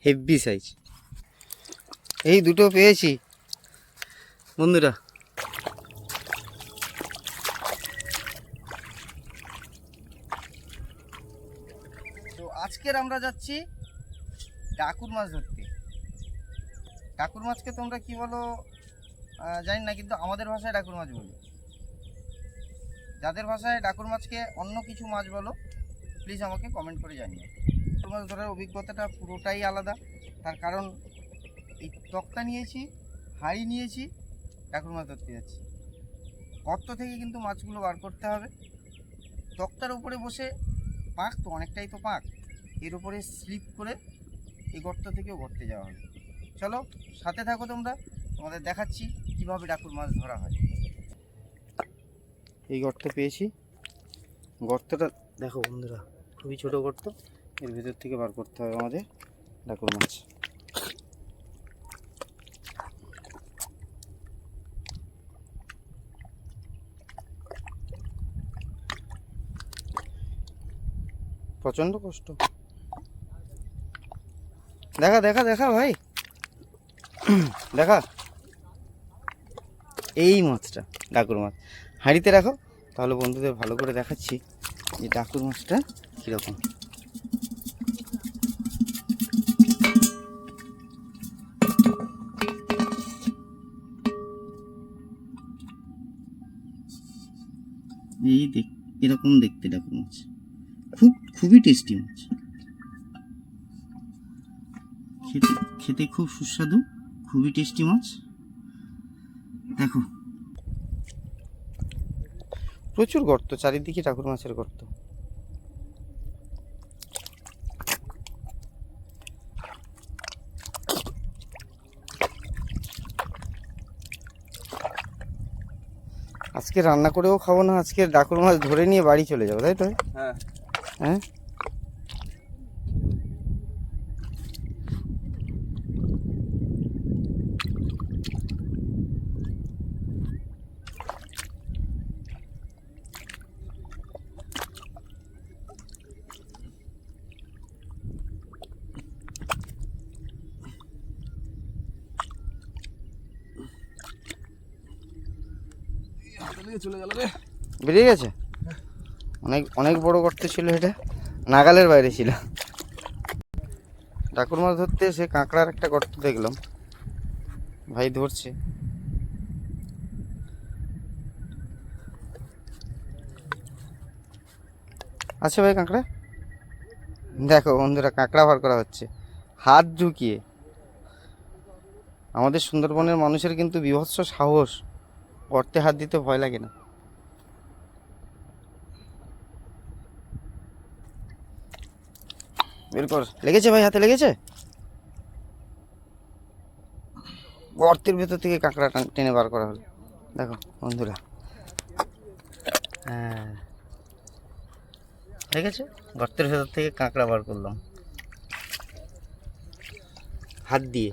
Heavy size. এই দুটো পেয়েছি বন্ধুরা। তো আজকের আমরা যাচ্ছি ডাকুর মাছ ধরতে। ডাকুর মাছকে তোমরা কি বলো জানি না, কিন্তু আমাদের ভাষায় ডাকুর মাছ বলি। যাদের ভাষায় ডাকুর মাছকে অন্য কিছু মাছ বলো প্লিজ আমাকে কমেন্ট করে জানিও। ডাকুর মাছ ধরার অভিজ্ঞতাটা পুরোটাই আলাদা। তার কারণ এই তক্তা নিয়েছি, হাঁড়ি নিয়েছি, ডাকুর মাছ ধরতে যাচ্ছি। গর্ত থেকে কিন্তু মাছগুলো বার করতে হবে। তক্তার উপরে বসে, পাঁক তো অনেকটাই তো পাঁক, এর উপরে স্লিপ করে এই গর্ত থেকেও গর্তে যাওয়া হবে। চলো সাথে থাকো তোমরা, তোমাদের দেখাচ্ছি কীভাবে ডাকুর মাছ ধরা হয়। এই গর্ত পেয়েছি। গর্তটা দেখো বন্ধুরা, খুবই ছোট গর্ত। এর ভিতর থেকে বার করতে হবে আমাদের ডাকুর মাছ। প্রচণ্ড কষ্ট। দেখা দেখা দেখা ভাই, দেখা এই মাছটা ডাকুর মাছ। হাঁড়িতে রাখো, তাহলে বন্ধুদের ভালো করে দেখাচ্ছি যে ডাকুর মাছটা কীরকম। এই দেখ, এরকম দেখতে ডাকুর মাছ, খুবই টেস্টি মাছ। খেতে খুব সুস্বাদু, খুবই টেস্টি মাছ। দেখো প্রচুর গর্ত, চারিদিকে ডাকুর মাছের গর্ত। আজকে রান্না করেও খাবো না, আজকে ডাকুর মাছ ধরে নিয়ে বাড়ি চলে যাবো, তাই তো? হ্যাঁ হ্যাঁ। চলে গেল রে, বেরিয়ে গেছে। অনেক অনেক বড় গর্ত ছিল, এটা নাগালের বাইরে ছিল। ডাকুর মাছ ধরতে এসে কাঁকড়ার একটা গর্ত দেখলাম, ভাই ধরছে। আছে ভাই কাঁকড়া? দেখো বন্ধুরা, কাঁকড়া বার করা হচ্ছে হাত ঢুকিয়ে। আমাদের সুন্দরবনের মানুষের কিন্তু বীভৎস সাহস, গর্তে হাত দিতে ভয় লাগে না। বের কর। লেগেছে ভাই, হাতে লেগেছে। গর্তের ভেতর থেকে কাঁকড়া টেনে বার করা হলো, দেখো বন্ধুরা। হ্যাঁ ঠিক আছে, গর্তের ভেতর থেকে কাঁকড়া বার করলাম হাত দিয়ে।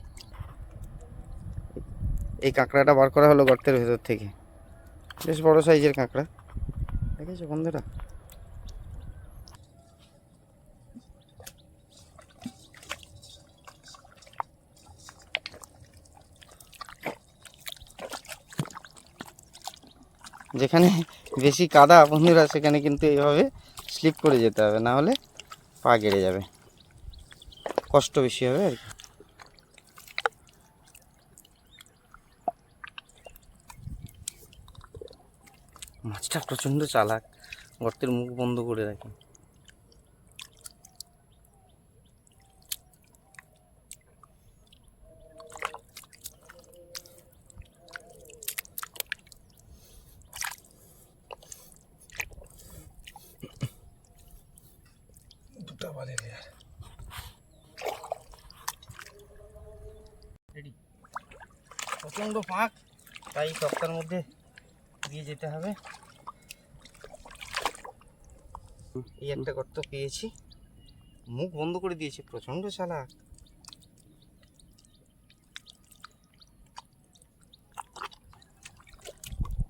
এই কাঁকড়াটা বার করা হলো গর্তের ভেতর থেকে, বেশ বড় সাইজের কাঁকড়া, দেখেছো বন্ধুরা। যেখানে বেশি কাদা বন্ধুরা, সেখানে কিন্তু এইভাবে স্লিপ করে যেতে হবে, না হলে পা গেড়ে যাবে, কষ্ট বেশি হবে আর কি। মাছটা প্রচণ্ড চালাক, গর্তের মুখ বন্ধ করে রাখে। প্রচণ্ড ফাঁক, তাই তক্তার মধ্যে দিয়ে যেতে হবে। এই একটা গর্ত পেয়েছি, মুখ বন্ধ করে দিয়েছে, প্রচণ্ড চালাক।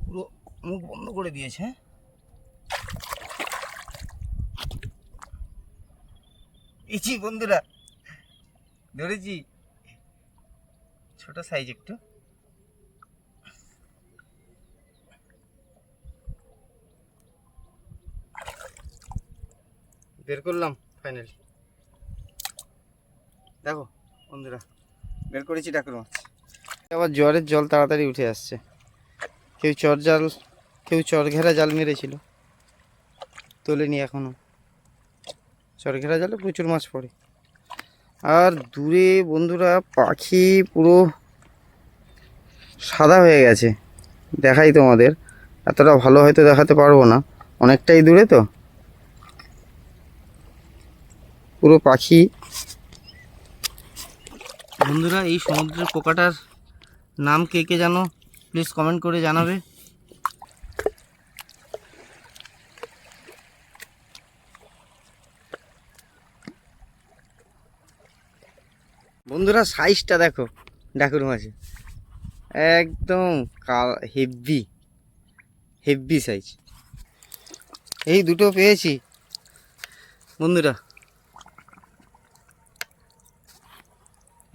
পুরো মুখ বন্ধ করে দিয়েছে। পেয়েছি বন্ধুরা, ধরেছি, ছোট সাইজ একটু। বের করলাম ফাইনালি। দেখো বন্ধুরা, বের করেছি ডাকুর মাছ। আবার জোয়ারের জল তাড়াতাড়ি উঠে আসছে। কেউ চর জাল, কেউ চর ঘেরা জাল মেরেছিল, তোলেনি এখনো। চর ঘেরা জালে প্রচুর মাছ পড়ে। আর দূরে বন্ধুরা পাখি পুরো সাদা হয়ে গেছে, দেখাই তোমাদের। এতটা ভালো হয়তো দেখাতে পারবো না, অনেকটাই দূরে তো। পুরো পাখি। বন্ধুরা এই সমুদ্রের পোকাটার নাম কে কে জানো প্লিজ কমেন্ট করে জানাবে। বন্ধুরা সাইজটা দেখো ডাকুর মাছে, একদম হেভি হেভি সাইজ। এই দুটো পেয়েছি বন্ধুরা।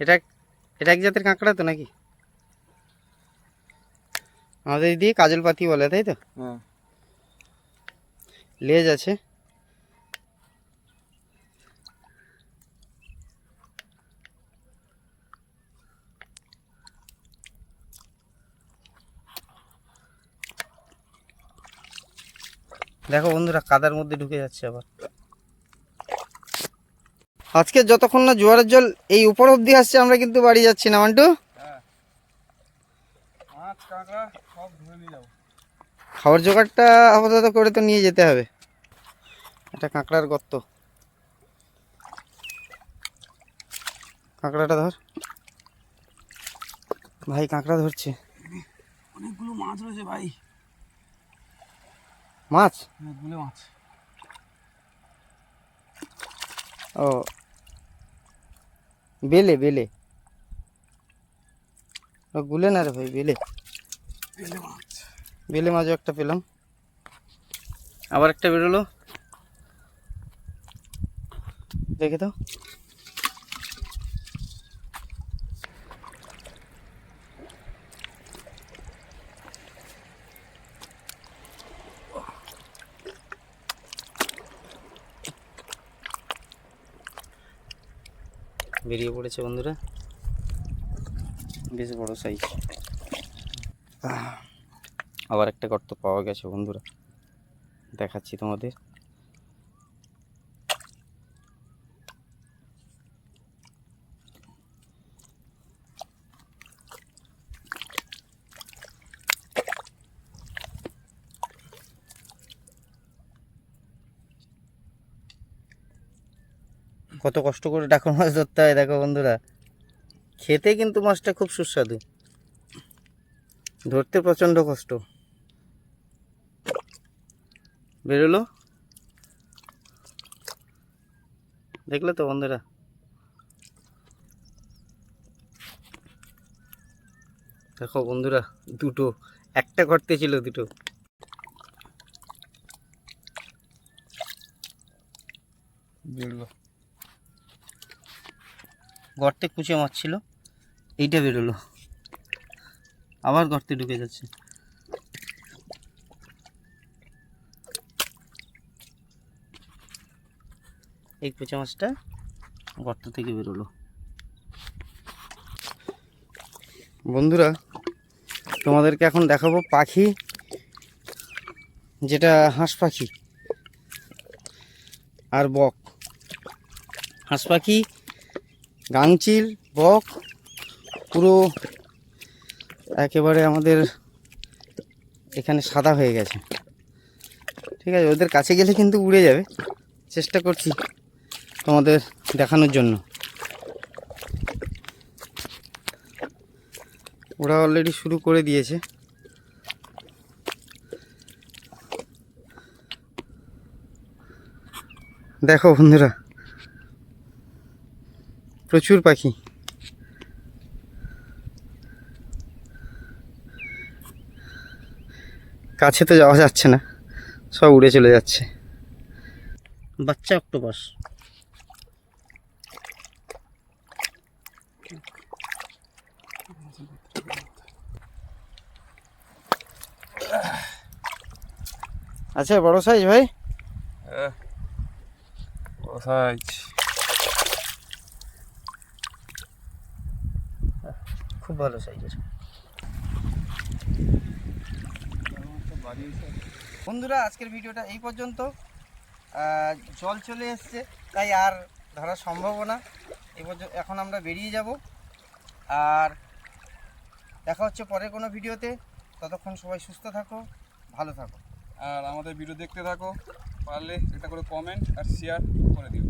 এটা এটা এক জাতের কাঁকড়া তো নাকি? আমাদের দিয়ে কাজল পাতি বলে, তাই তো? হ্যাঁ। লেজ আছে। দেখো বন্ধুরা কাদার মধ্যে ঢুকে যাচ্ছে আবার। আজকে যতক্ষণ না জোয়ারের জল এই উপর অবধি আসছে আমরা কিন্তু বাড়ি যাচ্ছি না মান্টু। মাছ কাঁকড়া সব ধরে নিয়ে যাবো। খাবার জোগাড়টা আপাতত করে তো নিয়ে যেতে হবে। এটা কাঁকড়ার গর্ত। কাঁকড়াটা ধর ভাই, কাঁকড়া ধরছে। অনেকগুলো মাছ রয়েছে ভাই। মাছ? অনেকগুলো মাছ। ও বেলে বেলে, গুলে না রে ভাই, বেলে। বেলে মাছ। বেলে মাছও একটা পেলাম, আবার একটা বেরোলো। দেখে তো। বেরিয়ে পড়েছে বন্ধুরা, বেশ বড় সাইজ। আবার একটা গর্ত পাওয়া গেছে বন্ধুরা, দেখাচ্ছি তোমাদের। কত কষ্ট করে ডাকুর মাছ ধরতে হয় দেখো বন্ধুরা। খেতে কিন্তু মাছটা খুব সুস্বাদু, ধরতে প্রচণ্ড কষ্ট। বেরোলো, দেখলে তো বন্ধুরা। দেখো বন্ধুরা দুটো, একটা গর্তে ছিল দুটো। বেরোলো, গর্তে কুচে মাছ ছিল, এইটা বেরোলো, আবার গর্তে ঢুকে যাচ্ছে। এই কুচে মাছটা গর্ত থেকে বেরোলো। বন্ধুরা তোমাদেরকে এখন দেখাবো পাখি, যেটা হাঁস পাখি আর বক। হাঁস পাখি, গাংচিল, বক পুরো একেবারে আমাদের এখানে সাদা হয়ে গেছে। ঠিক আছে, ওদের কাছে গেলে কিন্তু উড়ে যাবে, চেষ্টা করছি তোমাদের দেখানোর জন্য। ওরা অলরেডি শুরু করে দিয়েছে। দেখো বন্ধুরা প্রচুর পাখি। কাছে তো যাওয়া যাচ্ছে না, সব উড়ে চলে যাচ্ছে। বাচ্চা অক্টোপাস। আচ্ছা, বড় সাইজ ভাই। বড় সাইজ। খুব ভালো সাইজের। বন্ধুরা, আজকের ভিডিওটা এই পর্যন্ত। জল চলে এসছে, তাই আর ধরা সম্ভব না। এখন আমরা বেরিয়ে যাব, আর দেখা হচ্ছে পরে কোনো ভিডিওতে। ততক্ষণ সবাই সুস্থ থাকো, ভালো থাকো। আর আমাদের ভিডিও দেখতে থাকো, পারলে একটা করে কমেন্ট আর শেয়ার করে দিও।